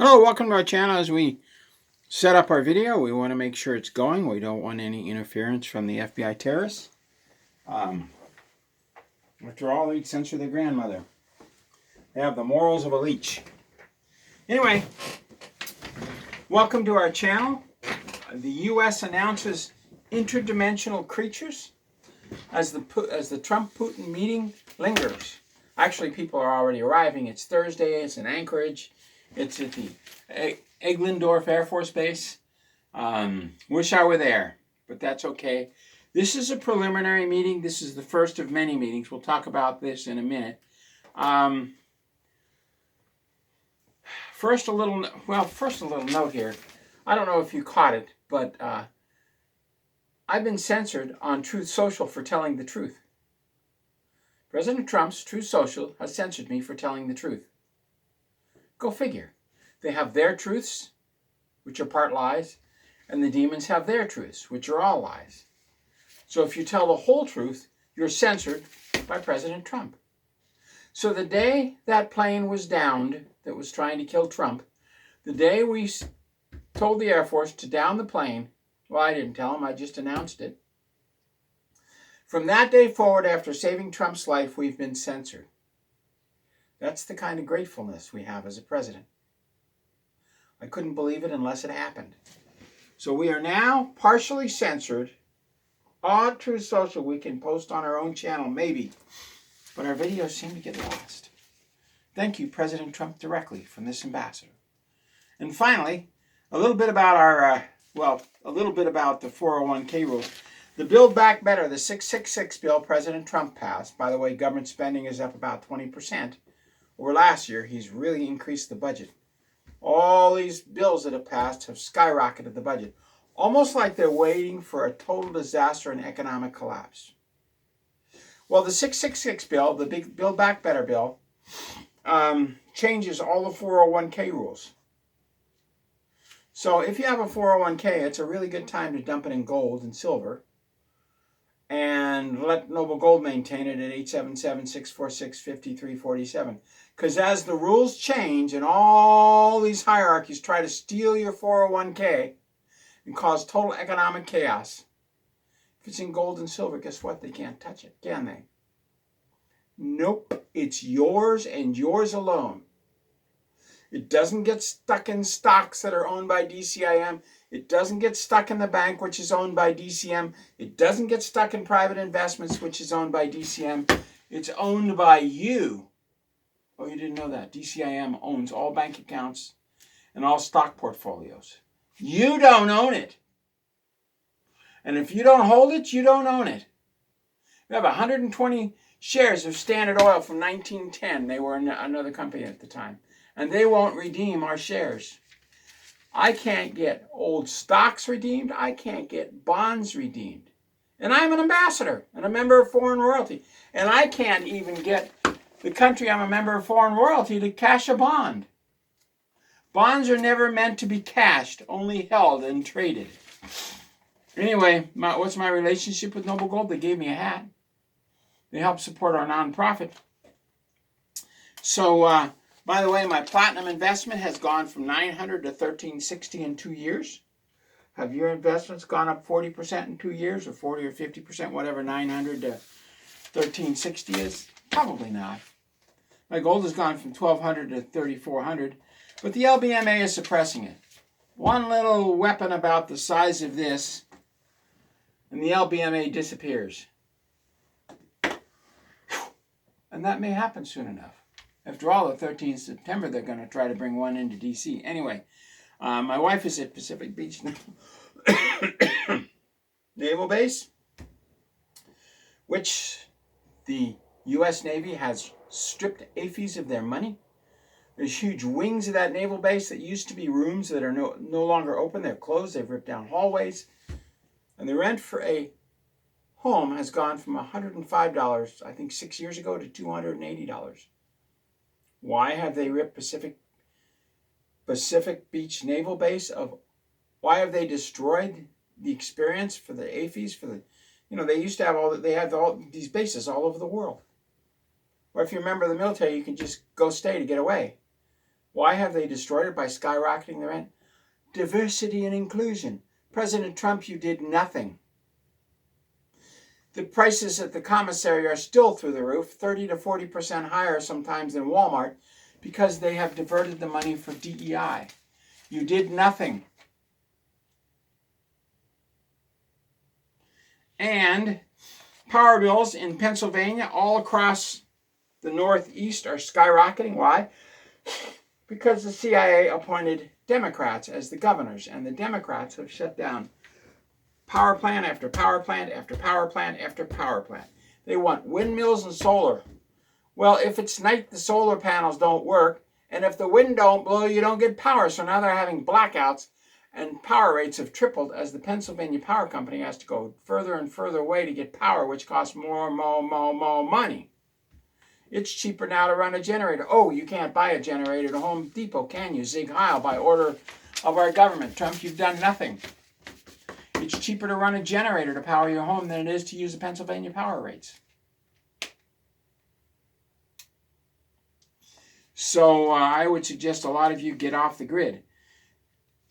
Hello, welcome to our channel. As we set up our video, we want to make sure it's going. We don't want any interference from the FBI terrorists. After all, they'd censor their grandmother. They have the morals of a leech. Anyway, welcome to our channel. The U.S. announces interdimensional creatures as the Trump-Putin meeting lingers. Actually, people are already arriving. It's Thursday. It's in Anchorage. It's at the Eglandorf Air Force Base. Wish I were there, but that's okay. This is a preliminary meeting. This is the first of many meetings. We'll talk about this in a minute. First a little note here. I don't know if you caught it, but I've been censored on Truth Social for telling the truth. President Trump's Truth Social has censored me for telling the truth. Go figure. They have their truths, which are part lies, and the demons have their truths, which are all lies. So if you tell the whole truth, you're censored by President Trump. So the day that plane was downed that was trying to kill Trump, the day we told the Air Force to down the plane, well, I didn't tell them, I just announced it. From that day forward, after saving Trump's life, we've been censored. That's the kind of gratefulness we have as a president. I couldn't believe it unless it happened. So we are now partially censored. On Truth Social, we can post on our own channel, maybe. But our videos seem to get lost. Thank you, President Trump, directly from this ambassador. And finally, a little bit about the 401k rules. The Build Back Better, the 666 bill President Trump passed. By the way, government spending is up about 20%. Over last year, he's really increased the budget. All these bills that have passed have skyrocketed the budget, almost like they're waiting for a total disaster and economic collapse. Well, the 666 bill, the big Build Back Better bill, changes all the 401k rules. So if you have a 401k, it's a really good time to dump it in gold and silver and let Noble Gold maintain it at 877-646-5347. Because as the rules change and all these hierarchies try to steal your 401k and cause total economic chaos, if it's in gold and silver, guess what? They can't touch it, can they? Nope. It's yours and yours alone. It doesn't get stuck in stocks that are owned by DCIM. It doesn't get stuck in the bank, which is owned by DCM. It doesn't get stuck in private investments, which is owned by DCM. It's owned by you. Oh, you didn't know that. DCIM owns all bank accounts and all stock portfolios. You don't own it. And if you don't hold it, you don't own it. We have 120 shares of Standard Oil from 1910. They were in another company at the time. And they won't redeem our shares. I can't get old stocks redeemed. I can't get bonds redeemed. And I'm an ambassador and a member of foreign royalty. And I can't even get the country I'm a member of foreign royalty to cash a bond. Bonds are never meant to be cashed, only held and traded. Anyway, what's my relationship with Noble Gold? They gave me a hat. They help support our nonprofit. So, by the way, my platinum investment has gone from $900 to $1,360 in 2 years. Have your investments gone up 40% in 2 years, or 40 or 50%, whatever $900 to $1,360 is? Probably not. My gold has gone from $1,200 to $3,400, but the LBMA is suppressing it. One little weapon about the size of this, and the LBMA disappears. And that may happen soon enough. After all, the 13th of September, they're going to try to bring one into D.C. Anyway, my wife is at Pacific Beach Naval Base, which the U.S. Navy has stripped AFIs of their money. There's huge wings of that naval base that used to be rooms that are no longer open. They're closed. They've ripped down hallways. And the rent for a home has gone from $105, I think 6 years ago, to $280. Why have they ripped Pacific Beach Naval Base? Why have they destroyed the experience for the AFIs? They used to have all these bases all over the world. Or if you're a member of the military, you can just go stay to get away. Why have they destroyed it by skyrocketing the rent? Diversity and inclusion. President Trump, you did nothing. The prices at the commissary are still through the roof, 30 to 40% higher sometimes than Walmart, because they have diverted the money for DEI. You did nothing. And power bills in Pennsylvania all across the Northeast are skyrocketing. Why? Because the CIA appointed Democrats as the governors, and the Democrats have shut down power plant after power plant after power plant after power plant. They want windmills and solar. Well, if it's night, the solar panels don't work, and if the wind don't blow, you don't get power. So now they're having blackouts, and power rates have tripled as the Pennsylvania Power Company has to go further and further away to get power, which costs more money. It's cheaper now to run a generator. Oh, you can't buy a generator at Home Depot, can you? Zig Heil, by order of our government. Trump, you've done nothing. It's cheaper to run a generator to power your home than it is to use the Pennsylvania power rates. So I would suggest a lot of you get off the grid.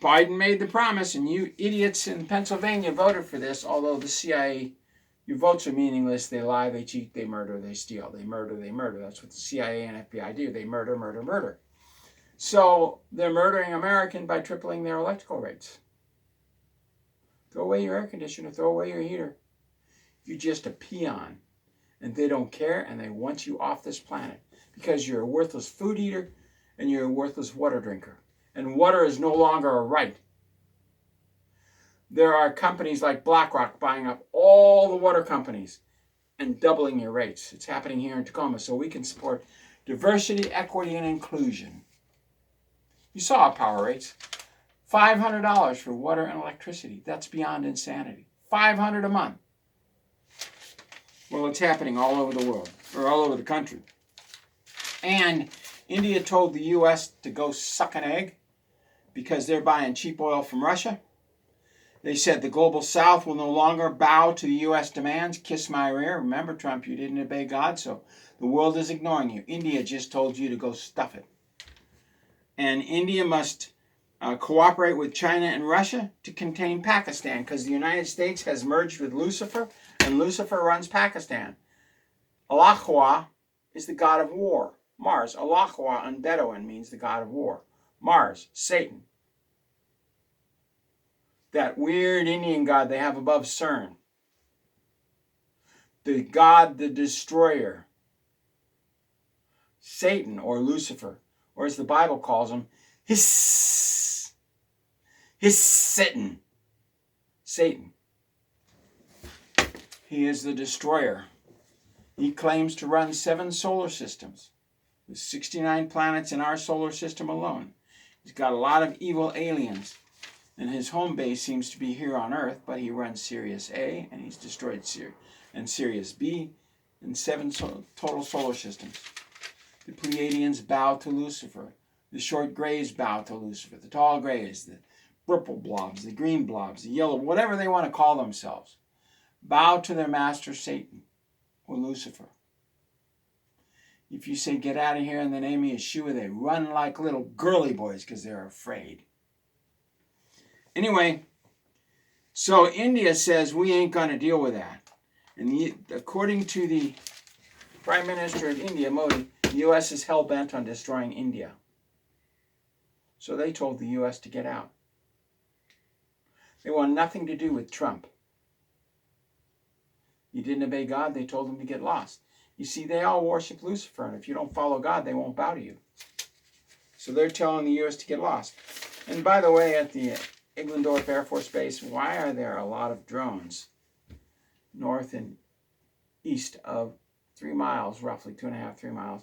Biden made the promise, and you idiots in Pennsylvania voted for this, although the CIA, your votes are meaningless. They lie, they cheat, they murder, they steal. They murder, they murder. That's what the CIA and FBI do. They murder, murder, murder. So they're murdering Americans by tripling their electrical rates. Throw away your air conditioner, throw away your heater. You're just a peon, and they don't care, and they want you off this planet because you're a worthless food eater and you're a worthless water drinker. And water is no longer a right. There are companies like BlackRock buying up all the water companies and doubling your rates. It's happening here in Tacoma, so we can support diversity, equity, and inclusion. You saw our power rates. $500 for water and electricity. That's beyond insanity. $500 a month. Well, it's happening all over the world, or all over the country. And India told the U.S. to go suck an egg because they're buying cheap oil from Russia. They said the global south will no longer bow to the U.S. demands. Kiss my rear. Remember, Trump, you didn't obey God, so the world is ignoring you. India just told you to go stuff it. And India must cooperate with China and Russia to contain Pakistan, because the United States has merged with Lucifer, and Lucifer runs Pakistan. Allahua is the god of war. Mars, Allahua on Bedouin means the god of war. Mars, Satan. That weird Indian god they have above CERN. The god, the destroyer. Satan, or Lucifer, or as the Bible calls him, Satan. Satan. He is the destroyer. He claims to run 7 solar systems, with 69 planets in our solar system alone. He's got a lot of evil aliens, and his home base seems to be here on Earth, but he runs Sirius A, and he's destroyed Sirius B, and 7 total solar systems. The Pleiadians bow to Lucifer. The short grays bow to Lucifer. The tall grays, the purple blobs, the green blobs, the yellow, whatever they want to call themselves, bow to their master Satan or Lucifer. If you say, get out of here in the name of Yeshua, they run like little girly boys because they're afraid. Anyway, so India says we ain't going to deal with that. And according to the Prime Minister of India, Modi, the U.S. is hell-bent on destroying India. So they told the U.S. to get out. They want nothing to do with Trump. You didn't obey God, they told him to get lost. You see, they all worship Lucifer, and if you don't follow God, they won't bow to you. So they're telling the U.S. to get lost. And by the way, at the Eglandorf Air Force Base, why are there a lot of drones north and east of 3 miles, roughly 2.5, 3 miles?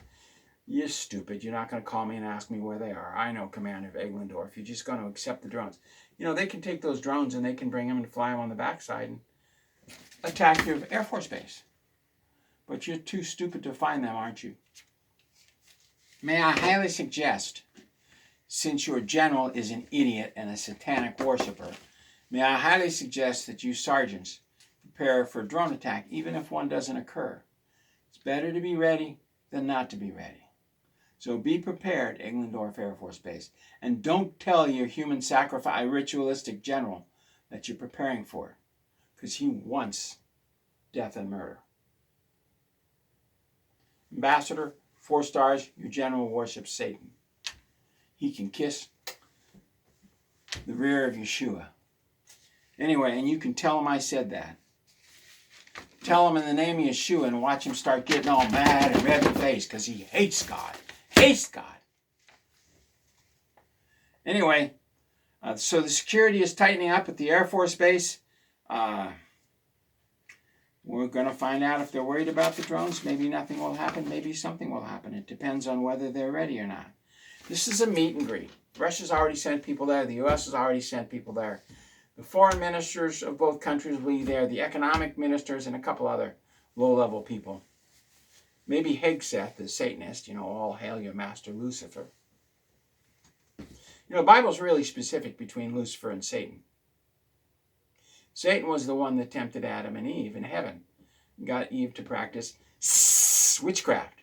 You're stupid. You're not going to call me and ask me where they are. I know, Commander of Eglandorf. You're just going to accept the drones. You know, they can take those drones and they can bring them and fly them on the backside and attack your Air Force Base. But you're too stupid to find them, aren't you? May I highly suggest, since your general is an idiot and a satanic worshiper, may I highly suggest that you sergeants prepare for a drone attack, even if one doesn't occur. It's better to be ready than not to be ready. So be prepared, Eglandorf Air Force Base. And don't tell your human sacrifice ritualistic general that you're preparing for it, because he wants death and murder. Ambassador, 4 stars, your general worships Satan. He can kiss the rear of Yeshua. Anyway, and you can tell him I said that. Tell him in the name of Yeshua and watch him start getting all mad and red in the face because he hates God. Hates God. Anyway, so the security is tightening up at the Air Force Base. We're going to find out if they're worried about the drones. Maybe nothing will happen. Maybe something will happen. It depends on whether they're ready or not. This is a meet and greet. Russia's already sent people there. The U.S. has already sent people there. The foreign ministers of both countries will be there. The economic ministers and a couple other low-level people. Maybe Hegseth, the Satanist, all hail your master Lucifer. The Bible's really specific between Lucifer and Satan. Satan was the one that tempted Adam and Eve in heaven and got Eve to practice witchcraft,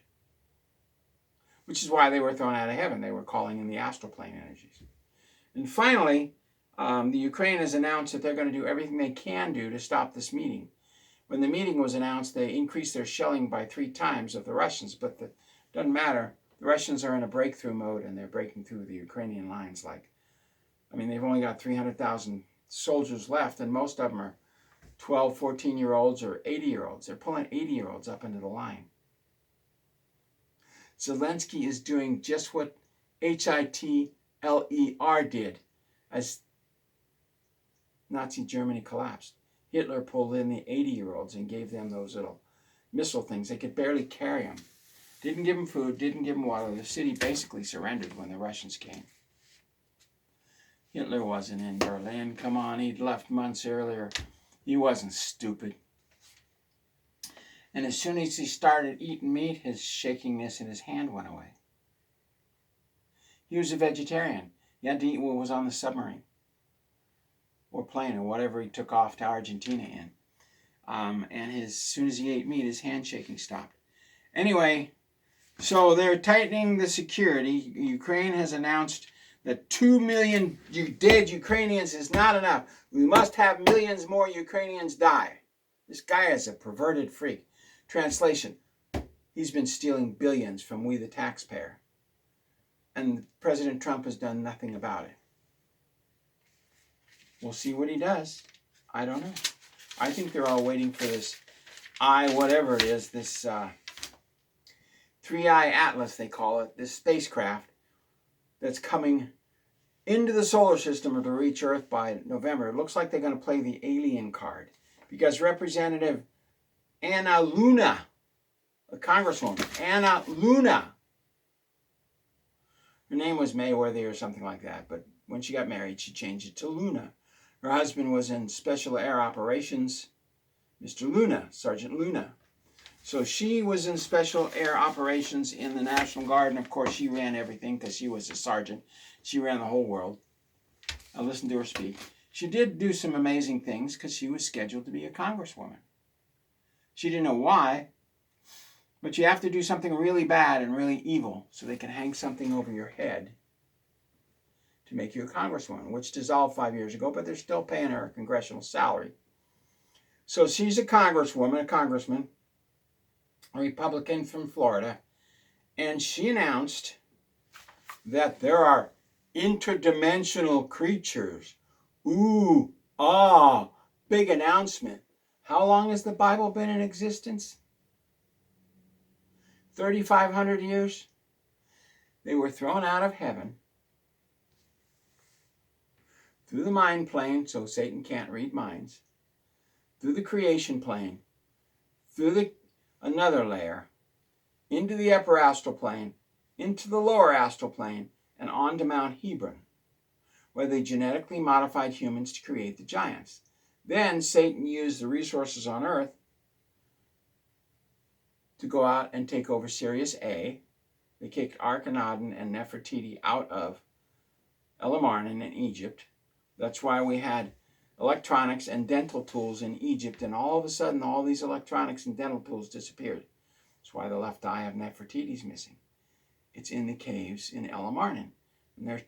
which is why they were thrown out of heaven. They were calling in the astral plane energies. And finally, the Ukraine has announced that they're going to do everything they can do to stop this meeting. When the meeting was announced, they increased their shelling by 3 times of the Russians, but it doesn't matter. The Russians are in a breakthrough mode, and they're breaking through the Ukrainian lines. They've only got 300,000 soldiers left, and most of them are 12, 14-year-olds or 80-year-olds. They're pulling 80-year-olds up into the line. Zelensky is doing just what Hitler did as Nazi Germany collapsed. Hitler pulled in the 80-year-olds and gave them those little missile things. They could barely carry them. Didn't give them food, didn't give them water. The city basically surrendered when the Russians came. Hitler wasn't in Berlin. Come on, he'd left months earlier. He wasn't stupid. And as soon as he started eating meat, his shakiness in his hand went away. He was a vegetarian. He had to eat what was on the submarine or plane or whatever he took off to Argentina in. And as soon as he ate meat, his hand shaking stopped. Anyway, so they're tightening the security. Ukraine has announced that 2 million dead Ukrainians is not enough. We must have millions more Ukrainians die. This guy is a perverted freak. Translation, he's been stealing billions from we the taxpayer. And President Trump has done nothing about it. We'll see what he does. I don't know. I think they're all waiting for this whatever it is, this 3i Atlas, they call it, this spacecraft that's coming into the solar system to reach Earth by November. It looks like they're going to play the alien card because Representative Anna Luna, a congresswoman, Anna Luna, her name was Mayworthy or something like that, but when she got married, she changed it to Luna. Her husband was in Special Air Operations, Mr. Luna, Sergeant Luna. So she was in Special Air Operations in the National Guard, and of course she ran everything because she was a sergeant. She ran the whole world. I listened to her speak. She did do some amazing things because she was scheduled to be a congresswoman. She didn't know why, but you have to do something really bad and really evil so they can hang something over your head to make you a congresswoman, which dissolved 5 years ago, but they're still paying her a congressional salary. So she's a congresswoman, a congressman, a Republican from Florida, and she announced that there are interdimensional creatures. Ooh, big announcement. How long has the Bible been in existence? 3,500 years? They were thrown out of heaven through the mind plane, so Satan can't read minds, through the creation plane, through another layer, into the upper astral plane, into the lower astral plane, and on to Mount Hebron, where they genetically modified humans to create the giants. Then Satan used the resources on Earth to go out and take over Sirius A. They kicked Akhenaten and Nefertiti out of Elamarnan in Egypt. That's why we had electronics and dental tools in Egypt, and all of a sudden all these electronics and dental tools disappeared. That's why the left eye of Nefertiti is missing. It's in the caves in Elamarnen. And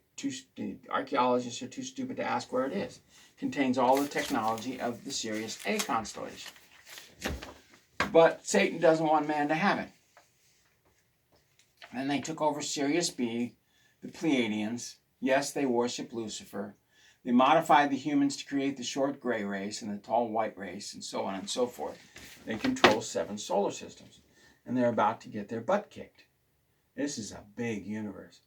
the archaeologists are too stupid to ask where it is. It contains all the technology of the Sirius A constellation. But Satan doesn't want man to have it. Then they took over Sirius B, the Pleiadians. Yes, they worship Lucifer. They modified the humans to create the short gray race and the tall white race, and so on and so forth. They control 7 solar systems, and they're about to get their butt kicked. This is a big universe.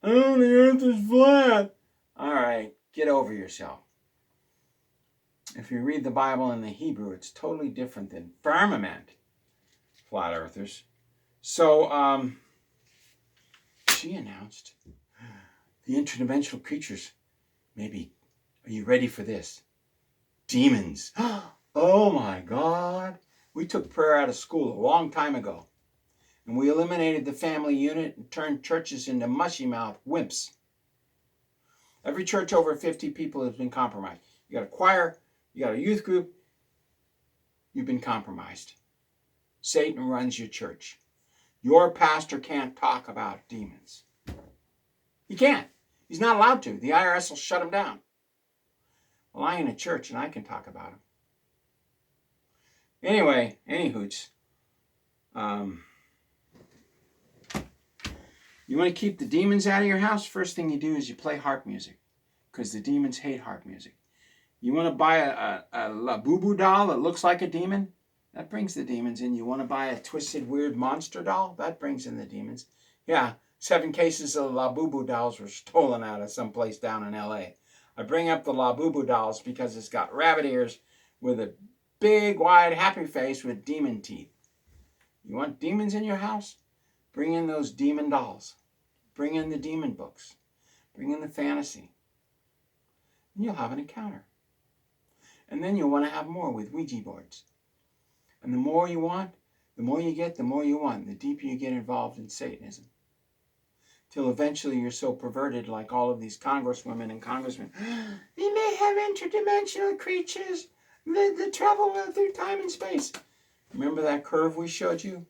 Oh, the earth is flat. All right, get over yourself. If you read the Bible in the Hebrew, it's totally different than firmament, flat earthers. So, she announced the interdimensional creatures. Maybe, are you ready for this? Demons. Oh my God. We took prayer out of school a long time ago. And we eliminated the family unit and turned churches into mushy-mouth wimps. Every church over 50 people has been compromised. You got a choir, you got a youth group, you've been compromised. Satan runs your church. Your pastor can't talk about demons. He can't. He's not allowed to. The IRS will shut him down. Well, I ain't a church and I can talk about him. Anyway, any hoots. You want to keep the demons out of your house? First thing you do is you play harp music, because the demons hate harp music. You want to buy a Labubu doll that looks like a demon? That brings the demons in. You want to buy a twisted, weird monster doll? That brings in the demons. Yeah, 7 cases of Labubu dolls were stolen out of some place down in L.A. I bring up the Labubu dolls because it's got rabbit ears with a big, wide, happy face with demon teeth. You want demons in your house? Bring in those demon dolls. Bring in the demon books. Bring in the fantasy. And you'll have an encounter. And then you'll want to have more with Ouija boards. And the more you want, the more you get, the more you want. The deeper you get involved in Satanism. Till eventually you're so perverted, like all of these congresswomen and congressmen. They may have interdimensional creatures that travel through time and space. Remember that curve we showed you?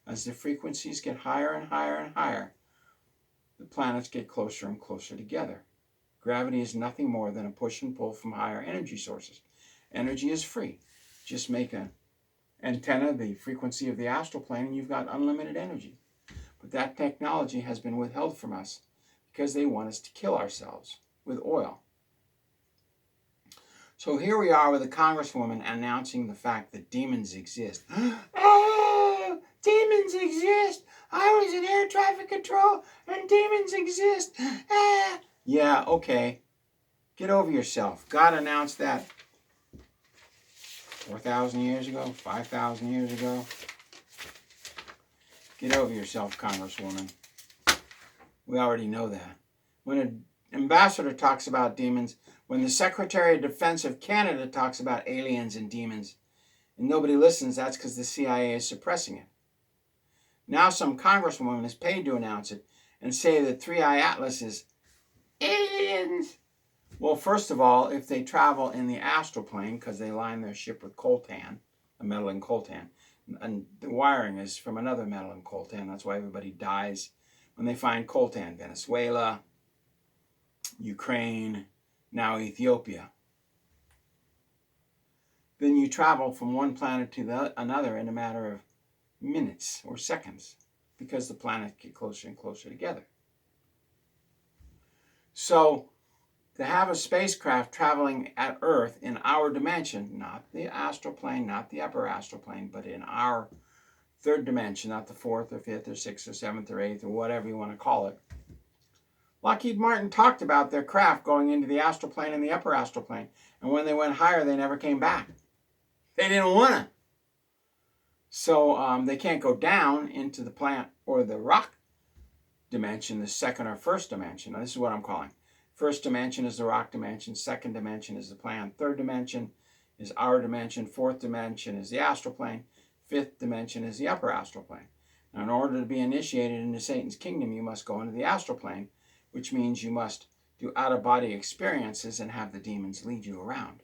As the frequencies get higher and higher and higher, the planets get closer and closer together. Gravity is nothing more than a push and pull from higher energy sources. Energy is free. Just make an antenna, the frequency of the astral plane, and you've got unlimited energy. But that technology has been withheld from us because they want us to kill ourselves with oil. So here we are with a congresswoman announcing the fact that demons exist. Oh, demons exist. I was in air traffic control and demons exist. Yeah, okay. Get over yourself. God announced that 4,000 years ago, 5,000 years ago. Get over yourself, Congresswoman. We already know that. When an ambassador talks about demons, when the Secretary of Defense of Canada talks about aliens and demons, and nobody listens, that's because the CIA is suppressing it. Now some congresswoman is paid to announce it and say that 3-Eye Atlas is aliens. Well, first of all, if they travel in the astral plane, because they line their ship with coltan, a metal in coltan, and the wiring is from another metal in coltan, that's why everybody dies when they find coltan. Venezuela, Ukraine, now Ethiopia. Then you travel from one planet to another in a matter of minutes or seconds because the planets get closer and closer together. So to have a spacecraft traveling at Earth in our dimension, not the astral plane, not the upper astral plane, but in our 3rd dimension, not the 4th or 5th or 6th or 7th or 8th or whatever you want to call it. Lockheed Martin talked about their craft going into the astral plane and the upper astral plane. And when they went higher, they never came back. They didn't want to. So they can't go down into the plant or the rock dimension, the 2nd or 1st dimension. Now, this is what I'm calling. 1st dimension is the rock dimension. 2nd dimension is the plant. 3rd dimension is our dimension. 4th dimension is the astral plane. 5th dimension is the upper astral plane. Now, in order to be initiated into Satan's kingdom, you must go into the astral plane, which means you must do out-of-body experiences and have the demons lead you around.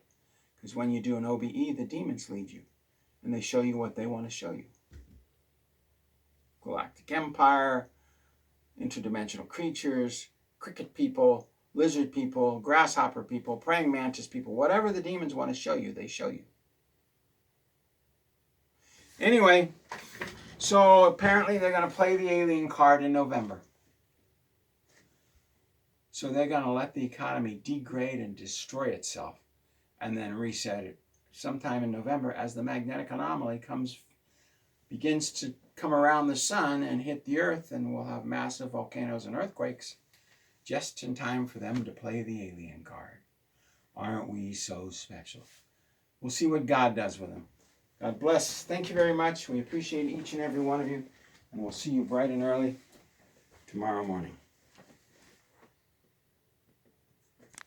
Because when you do an OBE, the demons lead you, and they show you what they want to show you. galactic empire, interdimensional creatures, cricket people, lizard people, grasshopper people, praying mantis people, whatever the demons want to show you, they show you. Anyway, so apparently they're going to play the alien card in November. So they're going to let the economy degrade and destroy itself and then reset it sometime in November as the magnetic anomaly begins to come around the sun and hit the earth, and we'll have massive volcanoes and earthquakes just in time for them to play the alien card. Aren't we so special? We'll see what God does with them. God bless. Thank you very much. We appreciate each and every one of you, and we'll see you bright and early tomorrow morning.